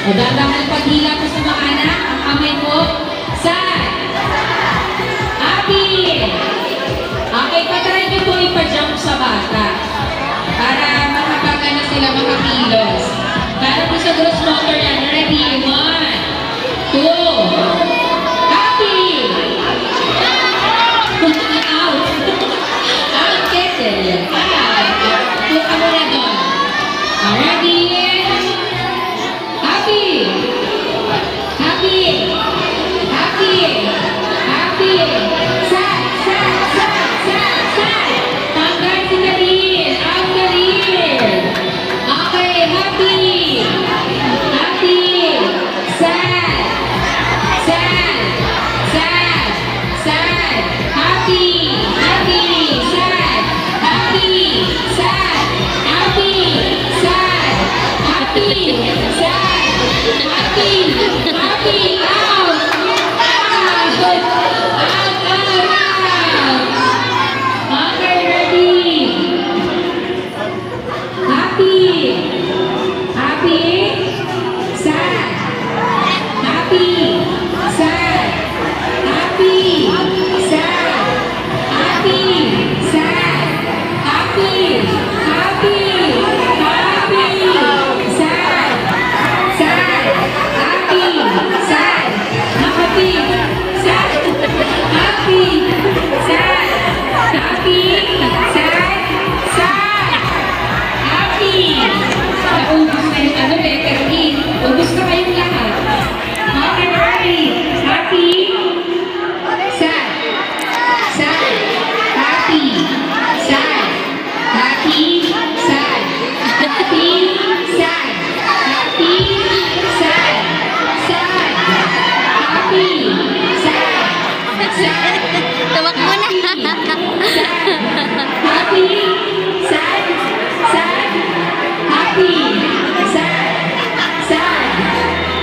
O dadangan paghila po sa mga anak, ang kamay mo. Sad. Happy. Okay, patry nyo po ipa-jump sa bata. Para makabaga na sila makakilos. Para po sa gross motor yan. Ready? 1, 2. Happy. Out. Out, Kessel. Out. Tuka mo na doon. Ready? Happy. Happy. Happy. Happy. Sad. Sad. Sad. Sad. Sad. Tanggal si Karin. Out, Karin. Okay. Happy. Happy. Sad. Sad. Sad. Sad. Happy. Happy. Sad. Happy. Sad. Happy. Sad. Happy. Sad. Happy. Happy. Out. Ah, good.